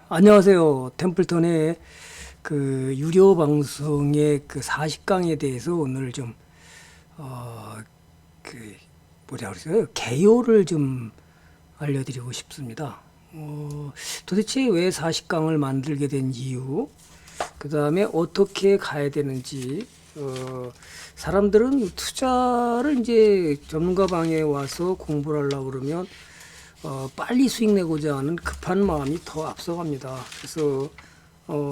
안녕하세요. 템플턴의 그 유료 방송의 그 40강에 대해서 오늘 좀, 어, 그, 뭐라 그러세요? 개요를 좀 알려드리고 싶습니다. 도대체 왜 40강을 만들게 된 이유, 그 다음에 어떻게 가야 되는지, 사람들은 투자를 이제 전문가 방에 와서 공부를 하려고 그러면 빨리 수익 내고자 하는 급한 마음이 더 앞서갑니다. 그래서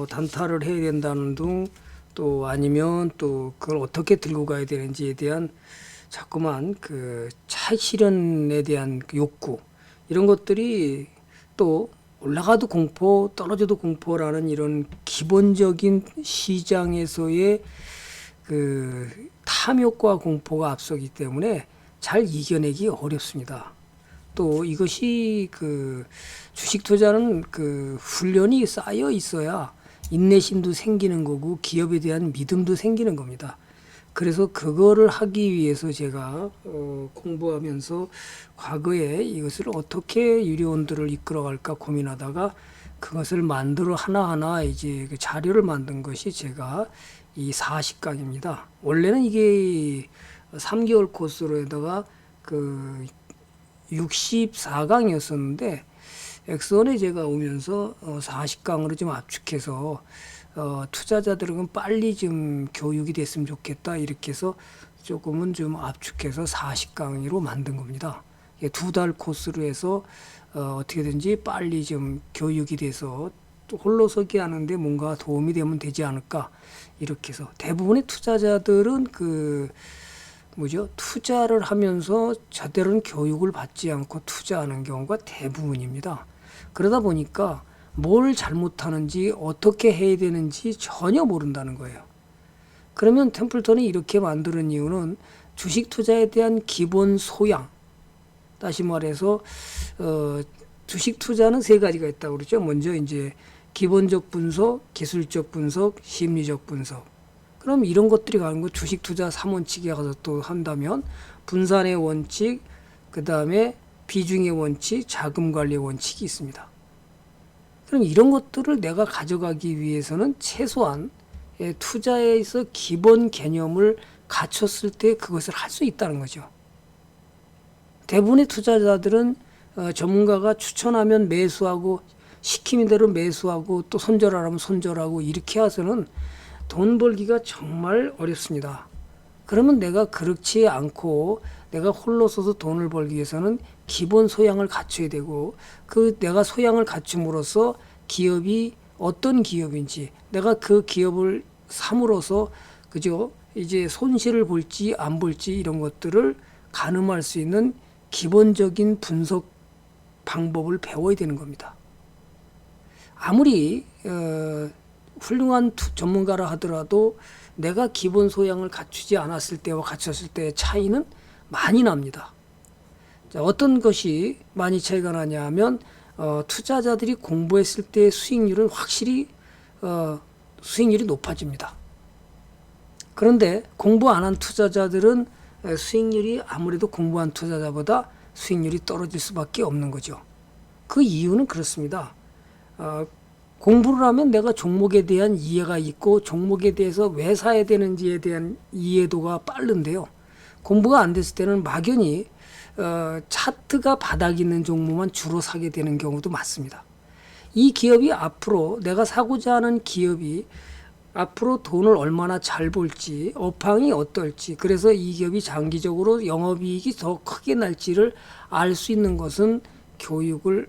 단타를 해야 된다는 둥, 또 아니면 또 그걸 어떻게 들고 가야 되는지에 대한 자꾸만 그 차익 실현에 대한 그 욕구, 이런 것들이 또 올라가도 공포, 떨어져도 공포라는 이런 기본적인 시장에서의 그 탐욕과 공포가 앞서기 때문에 잘 이겨내기 어렵습니다. 또 이것이 그 주식 투자는 그 훈련이 쌓여 있어야 인내심도 생기는 거고 기업에 대한 믿음도 생기는 겁니다. 그래서 그거를 하기 위해서 제가 공부하면서 과거에 이것을 어떻게 유료원들을 이끌어갈까 고민하다가 그것을 만들어 하나하나 이제 그 자료를 만든 것이 제가 이 40강입니다. 원래는 이게 3개월 코스로에다가 그 64강이었었는데 엑스원에 제가 오면서 40강으로 좀 압축해서 투자자들은 빨리 좀 교육이 됐으면 좋겠다 이렇게 해서 조금은 좀 압축해서 40강으로 만든 겁니다. 2달 코스로 해서 어떻게든지 빨리 좀 교육이 돼서 또 홀로서기 하는데 뭔가 도움이 되면 되지 않을까 이렇게 해서 대부분의 투자자들은 그 뭐죠? 투자를 하면서 제대로는 교육을 받지 않고 투자하는 경우가 대부분입니다. 그러다 보니까 뭘 잘못하는지 어떻게 해야 되는지 전혀 모른다는 거예요. 그러면 템플턴이 이렇게 만드는 이유는 주식 투자에 대한 기본 소양, 다시 말해서 주식 투자는 세 가지가 있다고 그러죠. 먼저 이제 기본적 분석, 기술적 분석, 심리적 분석. 그럼 이런 것들이 가는 거 주식 투자 3원칙에 가서 또 한다면 분산의 원칙, 그 다음에 비중의 원칙, 자금 관리의 원칙이 있습니다. 그럼 이런 것들을 내가 가져가기 위해서는 최소한 투자에서 기본 개념을 갖췄을 때 그것을 할 수 있다는 거죠. 대부분의 투자자들은 전문가가 추천하면 매수하고 시키는 대로 매수하고 또 손절하라면 손절하고 이렇게 해서는 돈 벌기가 정말 어렵습니다. 그러면 내가 그렇지 않고 내가 홀로 서서 돈을 벌기 위해서는 기본 소양을 갖춰야 되고 그 내가 소양을 갖춤으로써 기업이 어떤 기업인지 내가 그 기업을 삼으로써 그죠 이제 손실을 볼지 안 볼지 이런 것들을 가늠할 수 있는 기본적인 분석 방법을 배워야 되는 겁니다. 아무리 훌륭한 전문가라 하더라도 내가 기본 소양을 갖추지 않았을 때와 갖췄을 때의 차이는 많이 납니다. 자, 어떤 것이 많이 차이가 나냐 하면 투자자들이 공부했을 때의 수익률은 확실히 수익률이 높아집니다. 그런데 공부 안 한 투자자들은 수익률이 아무래도 공부한 투자자보다 수익률이 떨어질 수밖에 없는 거죠. 그 이유는 그렇습니다. 공부를 하면 내가 종목에 대한 이해가 있고 종목에 대해서 왜 사야 되는지에 대한 이해도가 빠른데요. 공부가 안 됐을 때는 막연히 차트가 바닥 있는 종목만 주로 사게 되는 경우도 많습니다. 이 기업이 앞으로 내가 사고자 하는 기업이 앞으로 돈을 얼마나 잘 벌지, 업황이 어떨지, 그래서 이 기업이 장기적으로 영업이익이 더 크게 날지를 알 수 있는 것은 교육을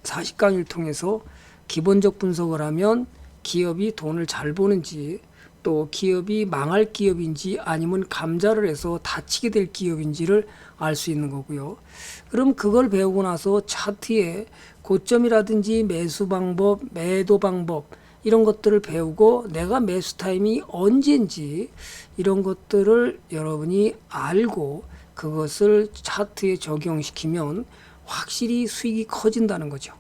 40강을 통해서 기본적 분석을 하면 기업이 돈을 잘 버는지 또 기업이 망할 기업인지 아니면 감자를 해서 다치게 될 기업인지를 알 수 있는 거고요. 그럼 그걸 배우고 나서 차트의 고점이라든지 매수 방법, 매도 방법 이런 것들을 배우고 내가 매수 타임이 언제인지 이런 것들을 여러분이 알고 그것을 차트에 적용시키면 확실히 수익이 커진다는 거죠.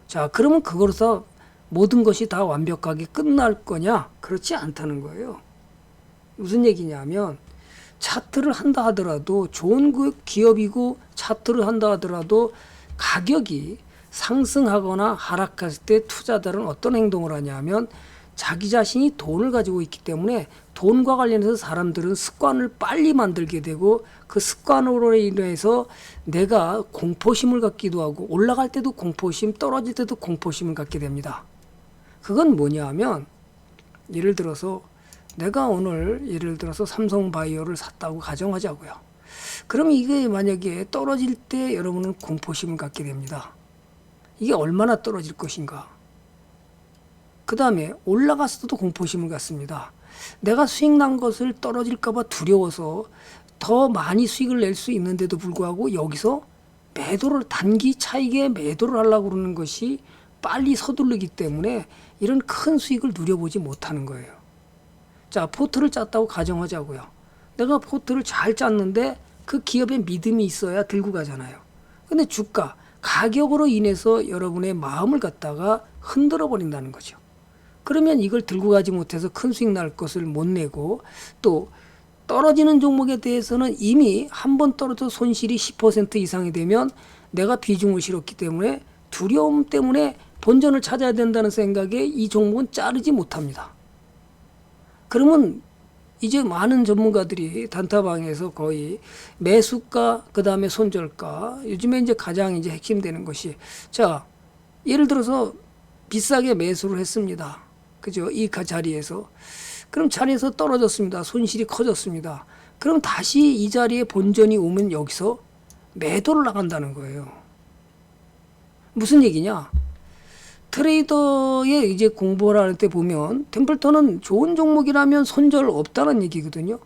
자, 그러면 그거로서 모든 것이 다 완벽하게 끝날 거냐? 그렇지 않다는 거예요. 무슨 얘기냐면 차트를 한다 하더라도 좋은 기업이고 차트를 한다 하더라도 가격이 상승하거나 하락했을 때 투자자들은 어떤 행동을 하냐면 자기 자신이 돈을 가지고 있기 때문에 돈과 관련해서 사람들은 습관을 빨리 만들게 되고 그 습관으로 인해서 내가 공포심을 갖기도 하고 올라갈 때도 공포심, 떨어질 때도 공포심을 갖게 됩니다. 그건 뭐냐 하면 예를 들어서 내가 오늘 예를 들어서 삼성바이오를 샀다고 가정하자고요. 그럼 이게 만약에 떨어질 때 여러분은 공포심을 갖게 됩니다. 이게 얼마나 떨어질 것인가. 그 다음에 올라갔어도 공포심을 갖습니다. 내가 수익 난 것을 떨어질까봐 두려워서 더 많이 수익을 낼 수 있는데도 불구하고 여기서 매도를 단기 차익에 매도를 하려고 그러는 것이 빨리 서두르기 때문에 이런 큰 수익을 누려보지 못하는 거예요. 자, 포트를 짰다고 가정하자고요. 내가 포트를 잘 짰는데 그 기업에 믿음이 있어야 들고 가잖아요. 근데 주가, 가격으로 인해서 여러분의 마음을 갖다가 흔들어 버린다는 거죠. 그러면 이걸 들고 가지 못해서 큰 수익 날 것을 못 내고 또 떨어지는 종목에 대해서는 이미 한 번 떨어져 손실이 10% 이상이 되면 내가 비중을 실었기 때문에 두려움 때문에 본전을 찾아야 된다는 생각에 이 종목은 자르지 못합니다. 그러면 이제 많은 전문가들이 단타방에서 거의 매수가 그 다음에 손절가 요즘에 이제 가장 이제 핵심되는 것이 자 예를 들어서 비싸게 매수를 했습니다. 그죠? 이 자리에서 그럼 자리에서 떨어졌습니다. 손실이 커졌습니다. 그럼 다시 이 자리에 본전이 오면 여기서 매도를 나간다는 거예요. 무슨 얘기냐? 트레이더의 이제 공부를 할 때 보면 템플턴은 좋은 종목이라면 손절 없다는 얘기거든요.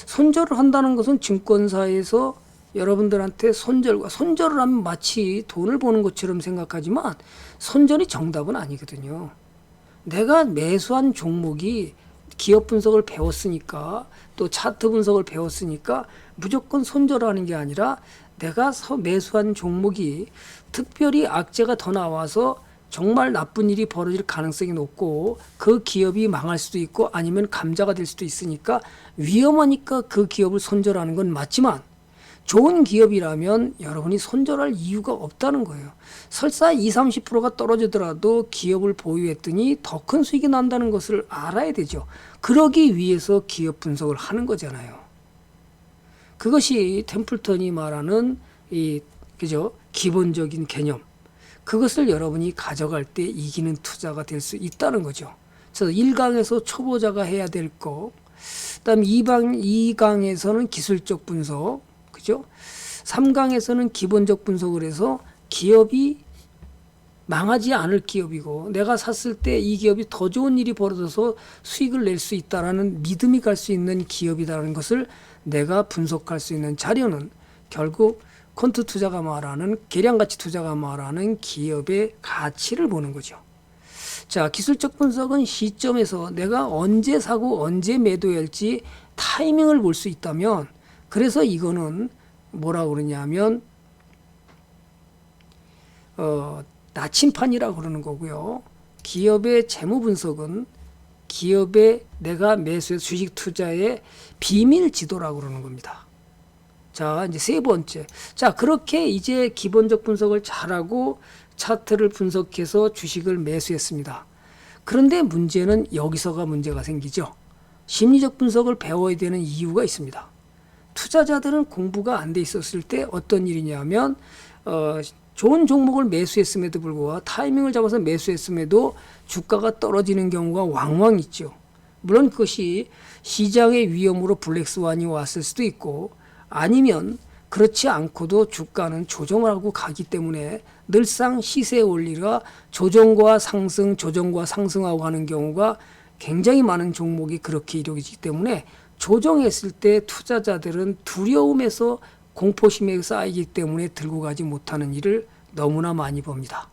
손절을 한다는 것은 증권사에서 여러분들한테 손절을 하면 마치 돈을 버는 것처럼 생각하지만 손절이 정답은 아니거든요. 내가 매수한 종목이 기업 분석을 배웠으니까 또 차트 분석을 배웠으니까 무조건 손절하는 게 아니라 내가 매수한 종목이 특별히 악재가 더 나와서 정말 나쁜 일이 벌어질 가능성이 높고 그 기업이 망할 수도 있고 아니면 감자가 될 수도 있으니까 위험하니까 그 기업을 손절하는 건 맞지만 좋은 기업이라면 여러분이 손절할 이유가 없다는 거예요. 설사 20, 30%가 떨어지더라도 기업을 보유했더니 더 큰 수익이 난다는 것을 알아야 되죠. 그러기 위해서 기업 분석을 하는 거잖아요. 그것이 템플턴이 말하는 그죠? 기본적인 개념. 그것을 여러분이 가져갈 때 이기는 투자가 될 수 있다는 거죠. 그래서 1강에서 초보자가 해야 될 거, 그다음 2강에서는 기술적 분석, 그죠? 3강에서는 기본적 분석을 해서 기업이 망하지 않을 기업이고 내가 샀을 때 이 기업이 더 좋은 일이 벌어져서 수익을 낼 수 있다라는 믿음이 갈 수 있는 기업이라는 것을 내가 분석할 수 있는 자료는 결국 퀀트 투자가 말하는 계량가치 투자가 말하는 기업의 가치를 보는 거죠. 자, 기술적 분석은 시점에서 내가 언제 사고 언제 매도해야 할지 타이밍을 볼 수 있다면 그래서 이거는 뭐라고 그러냐면 나침판이라고 그러는 거고요. 기업의 재무 분석은 기업의 내가 매수해서 주식 투자의 비밀 지도라고 그러는 겁니다. 자, 이제 세 번째. 자, 그렇게 이제 기본적 분석을 잘하고 차트를 분석해서 주식을 매수했습니다. 그런데 문제는 여기서가 문제가 생기죠. 심리적 분석을 배워야 되는 이유가 있습니다. 투자자들은 공부가 안 돼 있었을 때 어떤 일이냐면 좋은 종목을 매수했음에도 불구하고 타이밍을 잡아서 매수했음에도 주가가 떨어지는 경우가 왕왕 있죠. 물론 그것이 시장의 위험으로 블랙스완이 왔을 수도 있고 아니면 그렇지 않고도 주가는 조정을 하고 가기 때문에 늘상 시세 원리가 조정과 상승, 조정과 상승하고 가는 경우가 굉장히 많은 종목이 그렇게 이루어지기 때문에 조정했을 때 투자자들은 두려움에서 공포심에 쌓이기 때문에 들고 가지 못하는 일을 너무나 많이 봅니다.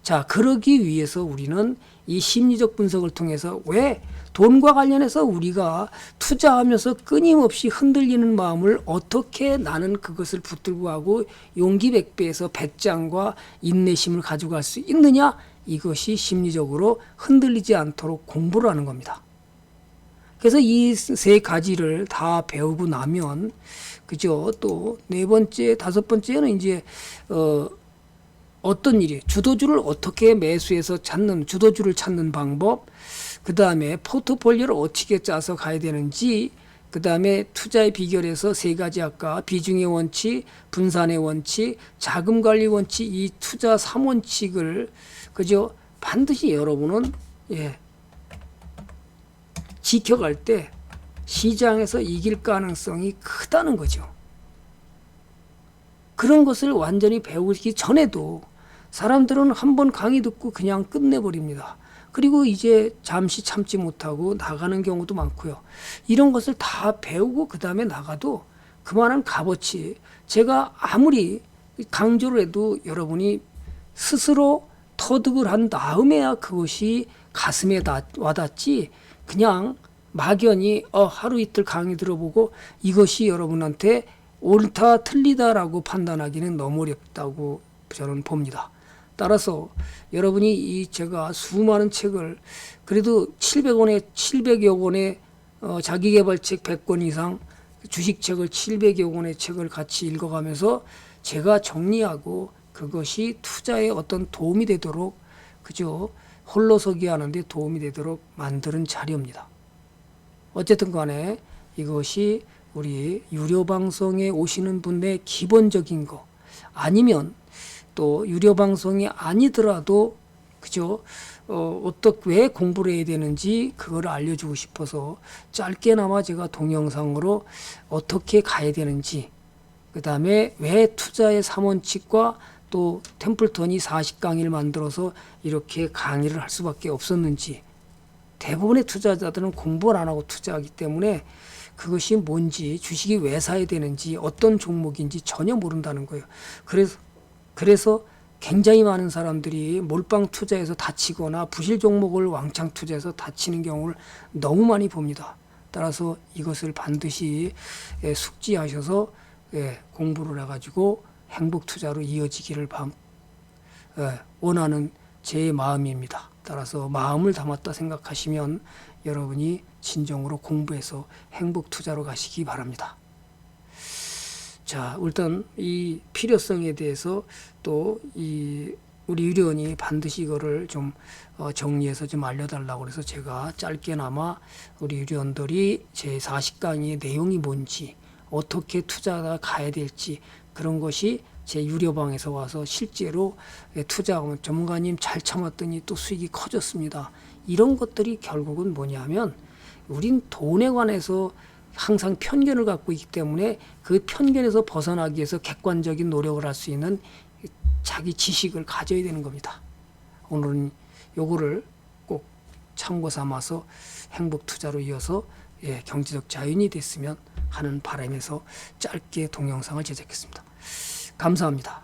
자, 그러기 위해서 우리는 이 심리적 분석을 통해서 왜 돈과 관련해서 우리가 투자하면서 끊임없이 흔들리는 마음을 어떻게 나는 그것을 붙들고 가고 용기 100배에서 배짱과 인내심을 가져갈 수 있느냐? 이것이 심리적으로 흔들리지 않도록 공부를 하는 겁니다. 그래서 이 세 가지를 다 배우고 나면 그죠? 또 네 번째, 다섯 번째는 이제 어떤 일이 주도주를 어떻게 매수해서 찾는 주도주를 찾는 방법, 그 다음에 포트폴리오를 어떻게 짜서 가야 되는지, 그 다음에 투자의 비결에서 세 가지 아까 비중의 원칙, 분산의 원칙, 자금 관리 원칙, 이 투자 3원칙을 그죠 반드시 여러분은 지켜갈 때 시장에서 이길 가능성이 크다는 거죠. 그런 것을 완전히 배우기 전에도 사람들은 한번 강의 듣고 그냥 끝내버립니다. 그리고 이제 잠시 참지 못하고 나가는 경우도 많고요. 이런 것을 다 배우고 그 다음에 나가도 그만한 값어치, 제가 아무리 강조를 해도 여러분이 스스로 터득을 한 다음에야 그것이 가슴에 와닿지, 그냥 막연히 하루 이틀 강의 들어보고 이것이 여러분한테 옳다 틀리다라고 판단하기는 너무 어렵다고 저는 봅니다. 따라서 여러분이 이 제가 수많은 책을 그래도 700여 권의 자기계발책 100권 이상, 주식책을 700여 권의 책을 같이 읽어가면서 제가 정리하고 그것이 투자에 어떤 도움이 되도록, 그죠, 홀로서기 하는데 도움이 되도록 만드는 자료입니다. 어쨌든 간에 이것이 우리 유료 방송에 오시는 분의 기본적인 거, 아니면 또 유료 방송이 아니더라도 그죠, 왜 공부를 해야 되는지 그걸 알려주고 싶어서 짧게나마 제가 동영상으로 어떻게 가야 되는지, 그 다음에 왜 투자의 3원칙과 또 템플턴이 40강의를 만들어서 이렇게 강의를 할 수밖에 없었는지, 대부분의 투자자들은 공부를 안 하고 투자하기 때문에 그것이 뭔지, 주식이 왜 사야 되는지, 어떤 종목인지 전혀 모른다는 거예요. 그래서 굉장히 많은 사람들이 몰빵 투자에서 다치거나 부실 종목을 왕창 투자해서 다치는 경우를 너무 많이 봅니다. 따라서 이것을 반드시 숙지하셔서 공부를 해가지고 행복 투자로 이어지기를 원하는 제 마음입니다. 따라서 마음을 담았다 생각하시면 여러분이 진정으로 공부해서 행복 투자로 가시기 바랍니다. 자, 일단 이 필요성에 대해서 또 우리 유료원이 반드시 이거를 좀 정리해서 좀 알려달라고 그래서 제가 짧게나마 우리 유료원들이 제 40강의의 내용이 뭔지, 어떻게 투자가 가야 될지, 그런 것이 제 유료방에서 와서 실제로 투자 전문가님 잘 참았더니 또 수익이 커졌습니다. 이런 것들이 결국은 뭐냐면, 우린 돈에 관해서 항상 편견을 갖고 있기 때문에 그 편견에서 벗어나기 위해서 객관적인 노력을 할 수 있는 자기 지식을 가져야 되는 겁니다. 오늘은 요거를 꼭 참고 삼아서 행복 투자로 이어서 경제적 자유인이 됐으면 하는 바람에서 짧게 동영상을 제작했습니다. 감사합니다.